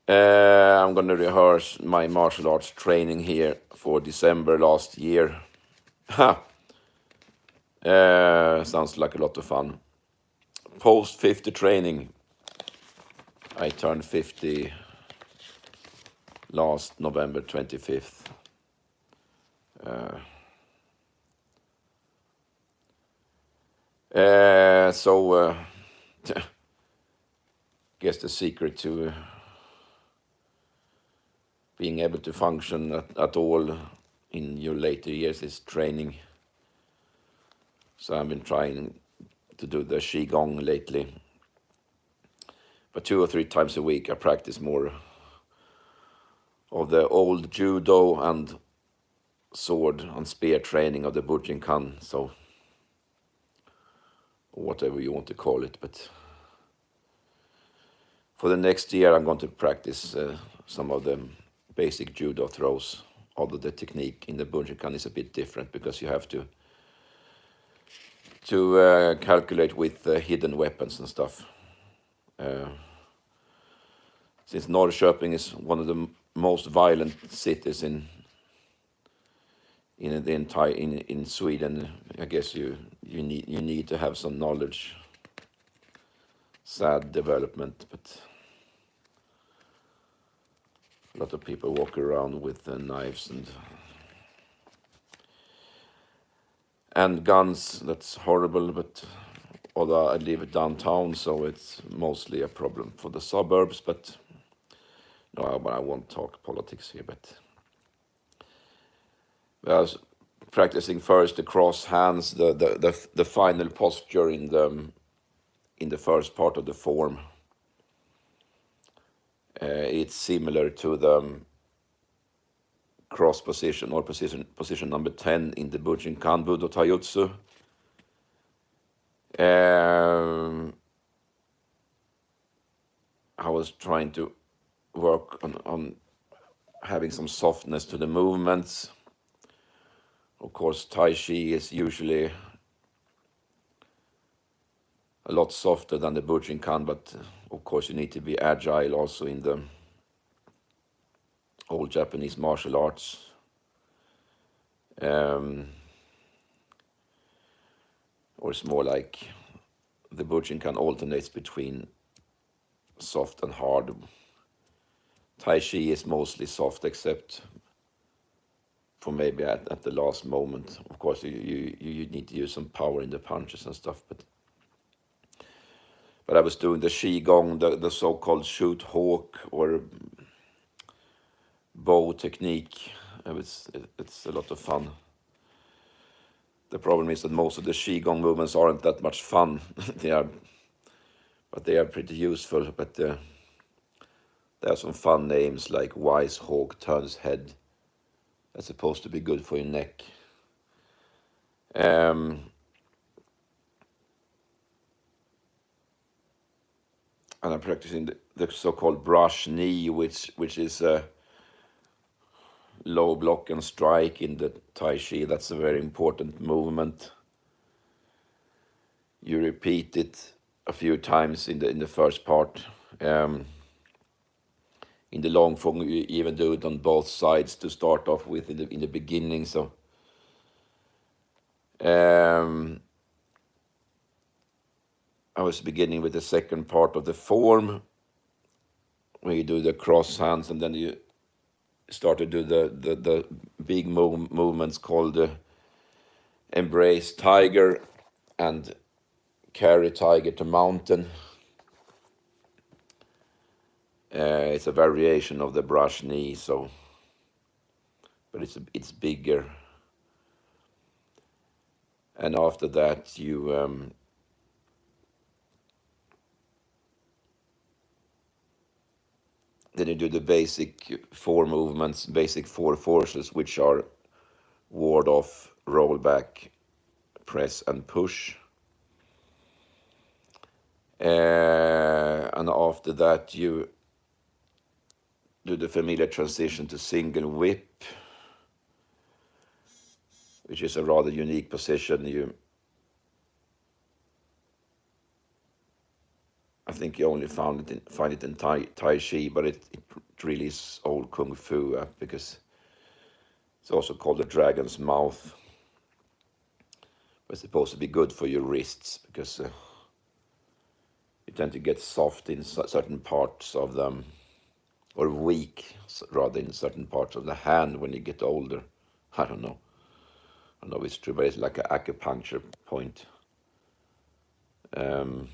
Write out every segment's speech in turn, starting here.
I'm going to rehearse my martial arts training here for December last year. Ha! Sounds like a lot of fun. Post-50 training. I turned 50 last November 25th. So, guess the secret to being able to function at all in your later years is training. So I've been trying to do the Gong lately. But 2 or 3 times a week I practice more of the old judo and sword and spear training of the Bujinkan, so whatever you want to call it. But for the next year I'm going to practice some of the basic judo throws, although the technique in the Bujinkan is a bit different because you have to calculate with hidden weapons and stuff. Since Norrköping is one of the most violent cities in Sweden, I guess you need to have some knowledge. Sad development, but a lot of people walk around with knives and guns. That's horrible, but although I live downtown, so it's mostly a problem for the suburbs. But no, I won't talk politics here. But I was practicing first the cross hands, the final posture in the first part of the form. It's similar to the cross position or position number 10 in the Bujinkan Budo Taijutsu. I was trying to work on having some softness to the movements. Of course, Tai Chi is usually a lot softer than the Bujinkan, but of course you need to be agile also in the old Japanese martial arts. Or it's more like the Bujinkan alternates between soft and hard. Tai Chi is mostly soft, except for maybe at the last moment. Of course, you need to use some power in the punches and stuff, but I was doing the Qigong, the so-called shoot hawk or bow technique. It's a lot of fun. The problem is that most of the Qigong movements aren't that much fun. they are pretty useful. But there are some fun names like Wise Hawk Turns Head. That's supposed to be good for your neck. And I'm practicing the so-called brush knee, which is a low block and strike in the Tai Chi. That's a very important movement. You repeat it a few times in the first part. In the long form, you even do it on both sides to start off with in the beginning. So I was beginning with the second part of the form, where you do the cross hands, and then you start to do the big movements called the embrace tiger and carry tiger to mountain. It's a variation of the brush knee, but it's bigger. And after that, you then you do the basic 4 movements, basic 4 forces, which are ward off, roll back, press, and push. And after that, you do the familiar transition to single whip, which is a rather unique position. I think you only find it in Tai Chi, but it really old kung fu because it's also called the dragon's mouth. But it's supposed to be good for your wrists because you tend to get soft in certain parts of them, or weak rather in certain parts of the hand when you get older. I don't know if it's true, but it's like an acupuncture point. And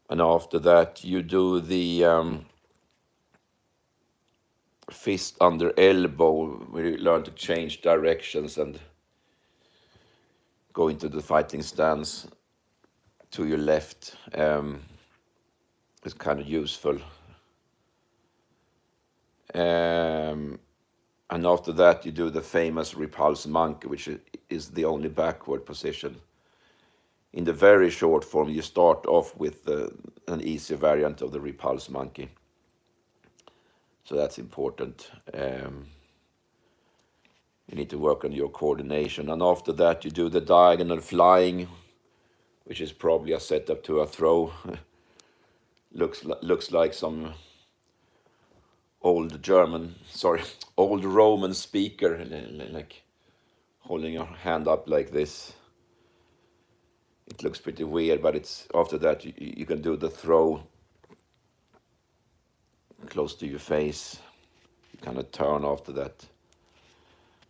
after that, you do the fist under elbow, where you learn to change directions and go into the fighting stance to your left. It's kind of useful. And after that, you do the famous repulse monkey, which is the only backward position. In the very short form, you start off with an easier variant of the repulse monkey. So that's important. You need to work on your coordination. And after that, you do the diagonal flying, which is probably a setup to a throw. Looks like some old Roman speaker, like holding your hand up like this. It looks pretty weird, but it's after that you can do the throw close to your face. You kind of turn after that.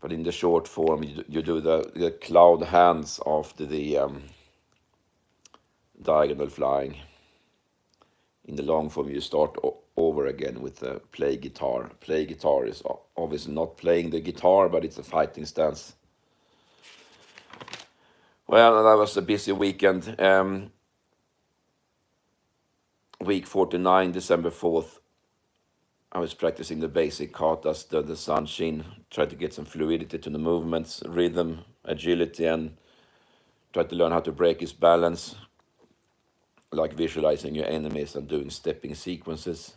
But in the short form, you do the cloud hands after the diagonal flying. In the long form, you start over again with the play guitar. Play guitar is obviously not playing the guitar, but it's a fighting stance. Well, that was a busy weekend. Week 49, December 4th, I was practicing the basic katas, the sanshin, tried to get some fluidity to the movements, rhythm, agility, and tried to learn how to break his balance, like visualizing your enemies and doing stepping sequences.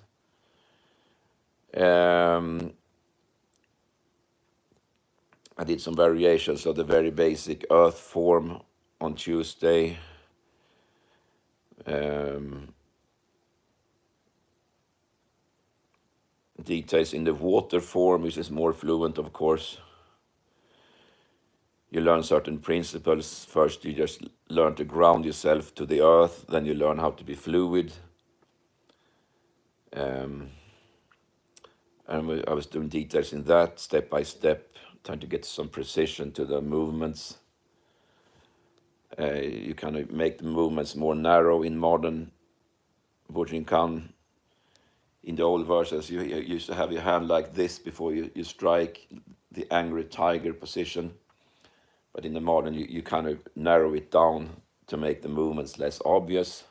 I did some variations of the very basic earth form on Tuesday. Details in the water form, which is more fluent, of course. You learn certain principles. First, you just learn to ground yourself to the earth. Then you learn how to be fluid. And I was doing details in that, step by step, trying to get some precision to the movements. You kind of make the movements more narrow in modern Bujinkan. In the old versions, you used to have your hand like this before you strike, the angry tiger position. But in the modern, you kind of narrow it down to make the movements less obvious.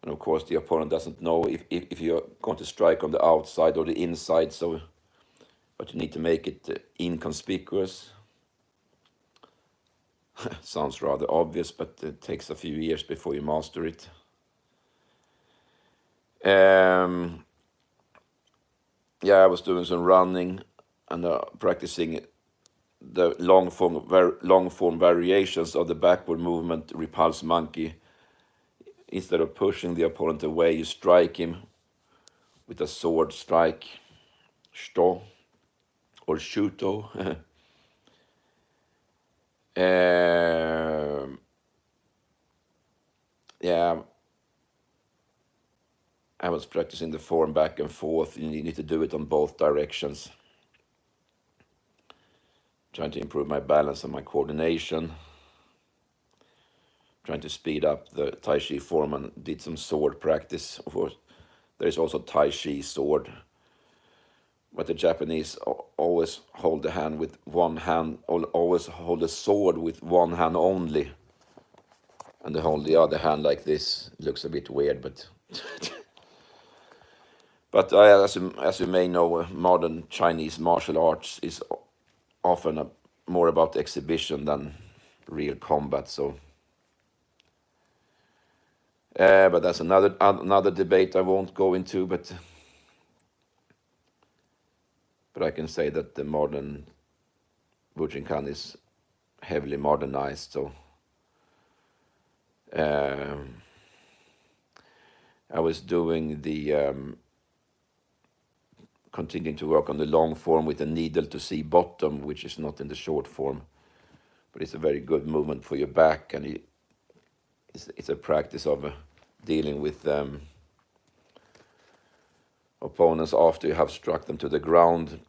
And of course, the opponent doesn't know if you're going to strike on the outside or the inside, but you need to make it inconspicuous. Sounds rather obvious, but it takes a few years before you master it. I was doing some running and practicing the long form variations of the backward movement repulse monkey. Instead of pushing the opponent away, you strike him with a sword strike, sto or shuto. I was practicing the form back and forth. You need to do it on both directions. Trying to improve my balance and my coordination. Trying to speed up the Tai Chi form and did some sword practice. Of course, there is also Tai Chi sword. But the Japanese always hold the hand with one hand, always hold the sword with one hand only. And they hold the other hand like this. It looks a bit weird, but... But as you may know, modern Chinese martial arts is often more about exhibition than real combat. So, but that's another debate I won't go into. But I can say that the modern Bujinkan is heavily modernized. So, I was doing the continuing to work on the long form with a needle to see bottom, which is not in the short form, but it's a very good movement for your back, and it's a practice of dealing with opponents after you have struck them to the ground.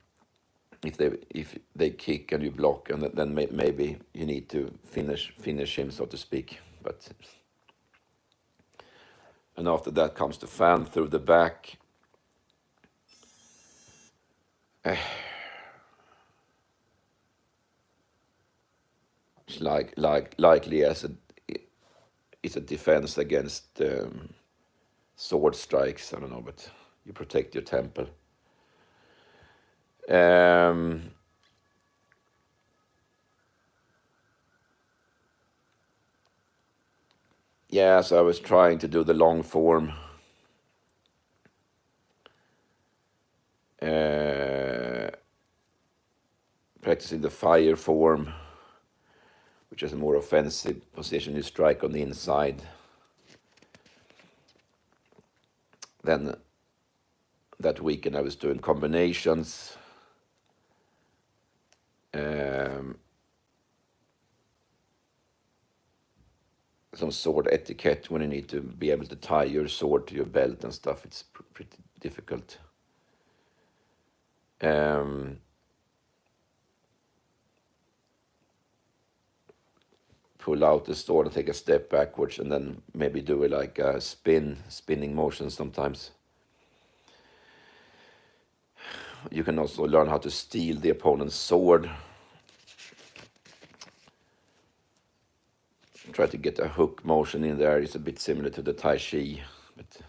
If they kick and you block, and then maybe you need to finish him, so to speak. And after that comes the fan through the back. It's likely as it's a defense against sword strikes. I don't know, but you protect your temple. Yeah, so I was trying to do the long form. Practicing the fire form, which is a more offensive position. You strike on the inside. Then that weekend I was doing combinations. Some sword etiquette when you need to be able to tie your sword to your belt and stuff. It's pretty difficult. Pull out the sword and take a step backwards, and then maybe do it like a spinning motion sometimes. You can also learn how to steal the opponent's sword. Try to get a hook motion in there. It's a bit similar to the Tai Chi, but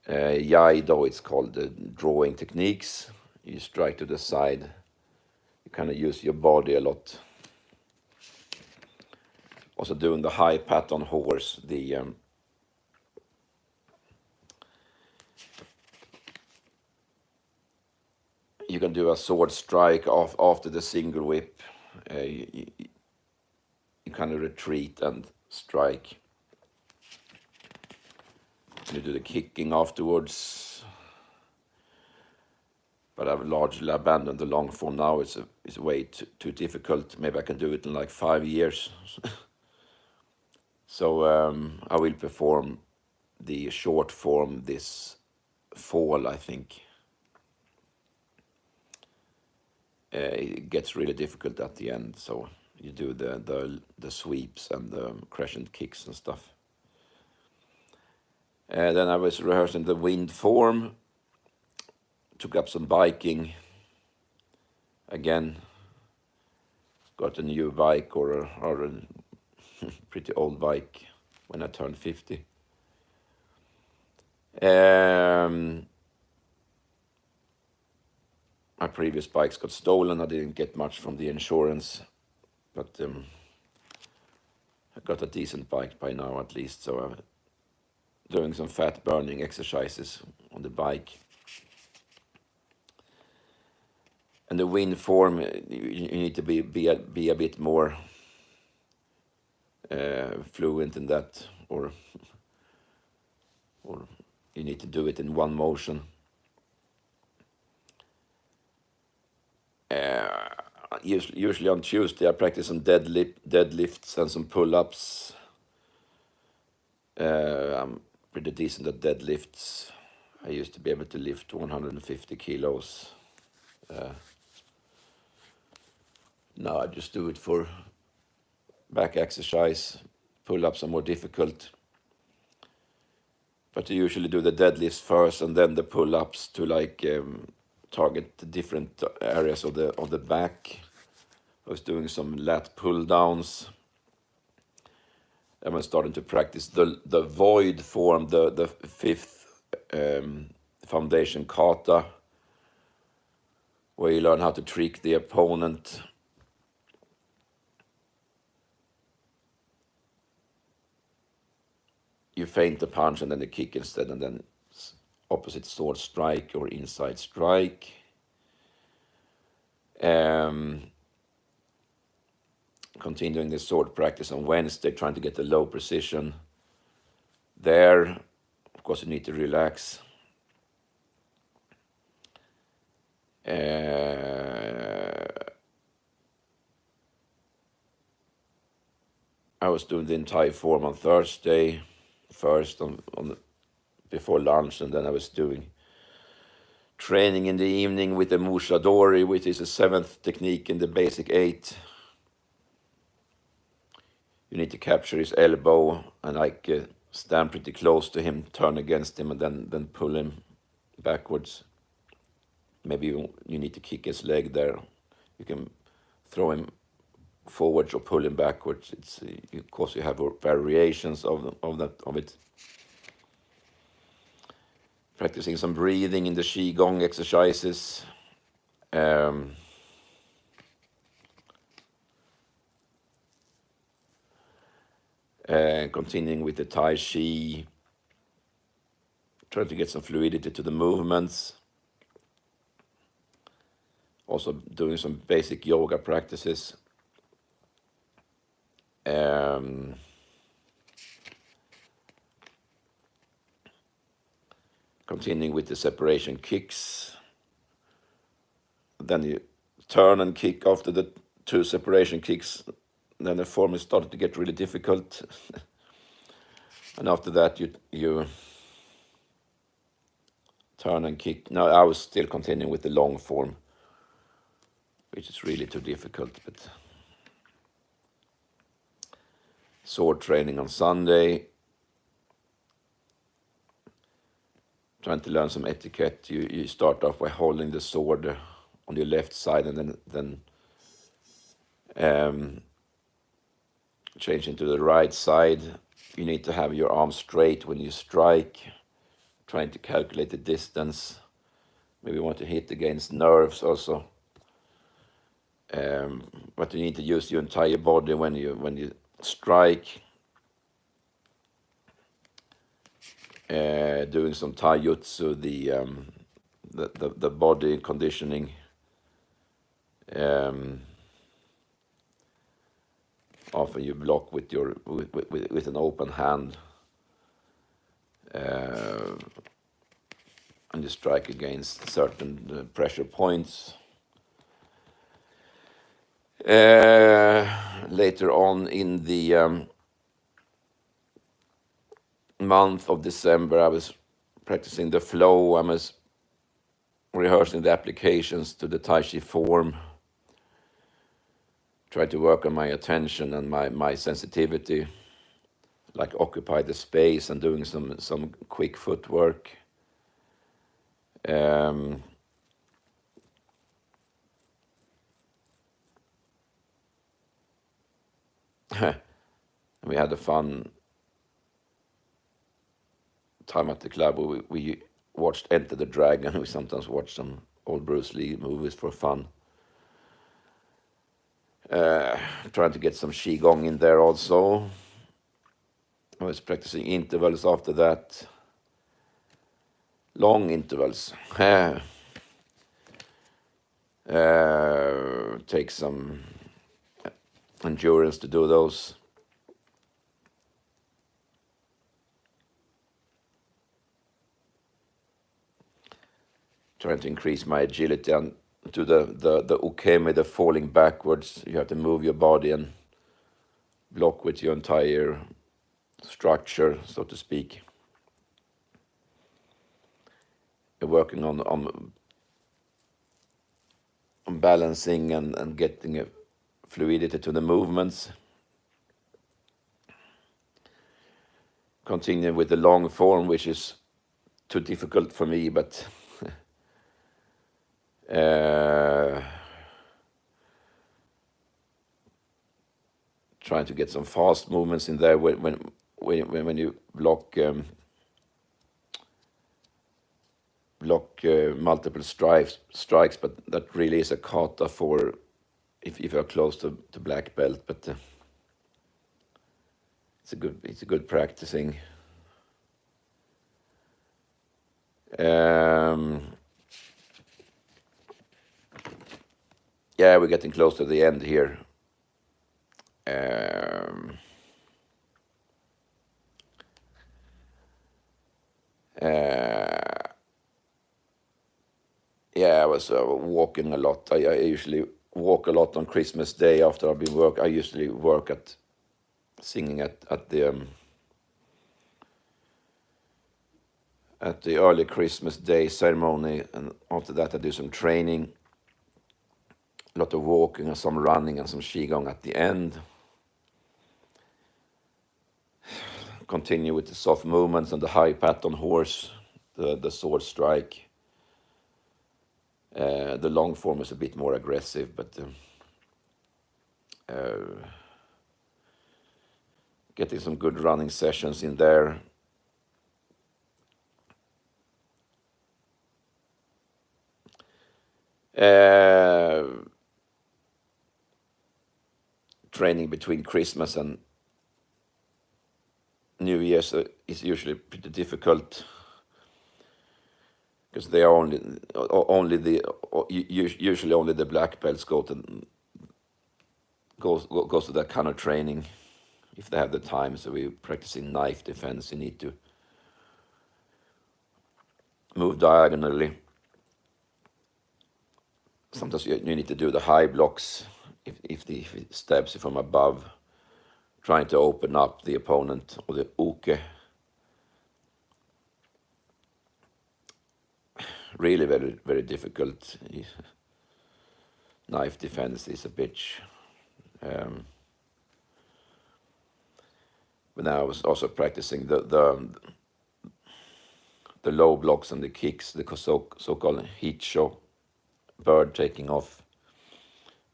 Iaidio, it's called the drawing techniques. You strike to the side. You kind of use your body a lot. Also doing the high pat on horse. You can do a sword strike after the single whip. You kind of retreat and strike. You do the kicking afterwards. But I've largely abandoned the long form now. It's way too difficult. Maybe I can do it in like 5 years. So I will perform the short form this fall, I think. It gets really difficult at the end, so you do the sweeps and the crescent kicks and stuff. Then I was rehearsing the wind form. Took up some biking. Again, got a new bike or a pretty old bike when I turned 50. My previous bikes got stolen. I didn't get much from the insurance, but I got a decent bike by now at least, so I'm doing some fat burning exercises on the bike. And the wind form, you need to be a bit more fluent in that, or you need to do it in one motion. Usually on Tuesday I practice some deadlifts and some pull-ups. I'm pretty decent at deadlifts. I used to be able to lift 150 kilos. Now I just do it for back exercise. Pull-ups are more difficult. But I usually do the deadlifts first and then the pull-ups to target the different areas of the back. I was doing some lat pull-downs. And I'm starting to practice the void form, the fifth foundation kata, where you learn how to trick the opponent. You feint the punch and then the kick instead, and then opposite sword strike or inside strike. Continuing the sword practice on Wednesday, trying to get the low precision. there. Of course, you need to relax. I was doing the entire form on Thursday first before lunch, and then I was doing training in the evening with the Mushadori, which is the 7th technique in the basic 8. You need to capture his elbow and stand pretty close to him, turn against him, and then pull him backwards. Maybe you need to kick his leg there. You can throw him forwards or pull him backwards. Of course, you have variations of it. Practicing some breathing in the Gong exercises. Continuing with the Tai Chi. Trying to get some fluidity to the movements. Also doing some basic yoga practices. Continuing with the separation kicks. Then you turn and kick after the 2 separation kicks. Then the form is started to get really difficult. And after that you turn and kick. No, I was still continuing with the long form, which is really too difficult. But sword training on Sunday. Trying to learn some etiquette. You start off by holding the sword on your left side, and then change into the right side. You need to have your arm straight when you strike. Trying to calculate the distance. Maybe you want to hit against nerves also. But you need to use your entire body when you strike. Doing some taijutsu, the body conditioning. Often you block with an open hand, and you strike against certain pressure points. Later on in the month of December, I was practicing the flow. I was rehearsing the applications to the Tai Chi form. Try to work on my attention and my sensitivity, like occupy the space and doing some quick footwork. We had a fun time at the club where we watched Enter the Dragon. We sometimes watch some old Bruce Lee movies for fun. Trying to get some Qigong in there also. I was practicing intervals after that. Long intervals. Take some endurance to do those. Trying to increase my agility and to the ukemi, the falling backwards. You have to move your body and block with your entire structure, so to speak. You're working on balancing and getting a fluidity to the movements. Continue with the long form, which is too difficult for me, but trying to get some fast movements in there when you block multiple strikes, but that really is a kata for if you're close to black belt. But it's a good practicing. Yeah, we're getting close to the end here. was walking a lot. I usually walk a lot on Christmas Day after I've been work. I usually work at singing at the early Christmas Day ceremony, and after that I do some training, a lot of walking and some running and some qigong at the end. Continue with the soft movements and the high pattern horse, the sword strike. The long form is a bit more aggressive, but getting some good running sessions in there. Training between Christmas and New Year's is usually pretty difficult, because they are usually only the black belts goes to that kind of training if they have the time. So we're practicing knife defense. You need to move diagonally. Sometimes you need to do the high blocks if it stabs you from above, trying to open up the opponent, or the uke. Really very, very difficult. Knife defense is a bitch. But now I was also practicing the low blocks and the kicks, the so-called heat show, bird taking off,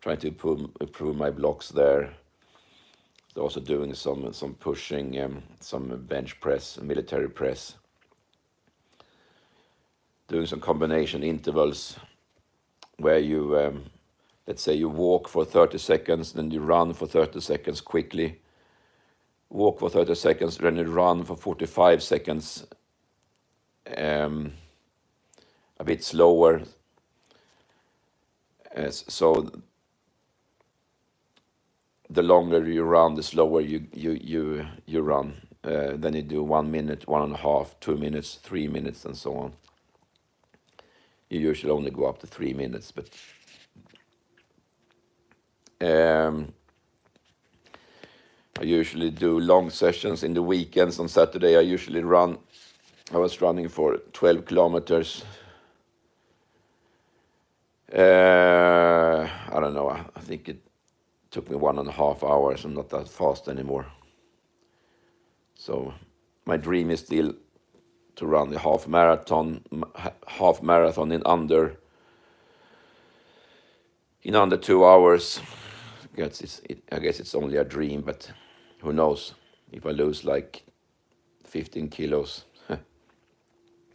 trying to improve my blocks there. Also doing some pushing, some bench press, military press, doing some combination intervals where you, let's say you walk for 30 seconds, then you run for 30 seconds quickly, walk for 30 seconds, then you run for 45 seconds, a bit slower. So the longer you run, the slower you run. Then you do 1 minute, 1.5, 2 minutes, 3 minutes, and so on. You usually only go up to 3 minutes, but I usually do long sessions in the weekends. On Saturday, I was running for 12 kilometers. I don't know, I think it took me 1.5 hours. I'm not that fast anymore. So my dream is still to run the half marathon in under 2 hours. I guess it's only a dream, but who knows? If I lose like 15 kilos,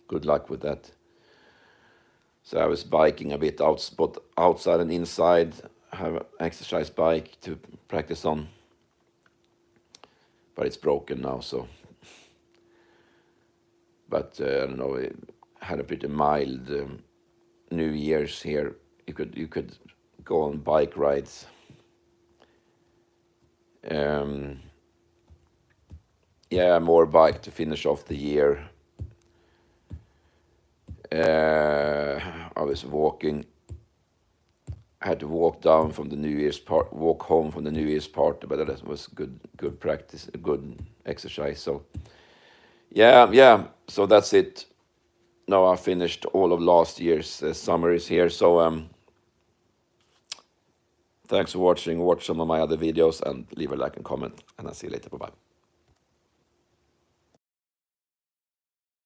good luck with that. So I was biking a bit outside and inside. I have an exercise bike to practice on, but it's broken now. So, but I don't know. It had a pretty mild New Year's here. You could go on bike rides. More bike to finish off the year. I was walking. I had to walk down from the walk home from the New Year's party, but that was good practice, a good exercise. So, so that's it. Now I finished all of last year's summaries here. So, thanks for watching. Watch some of my other videos and leave a like and comment, and I'll see you later. Bye-bye.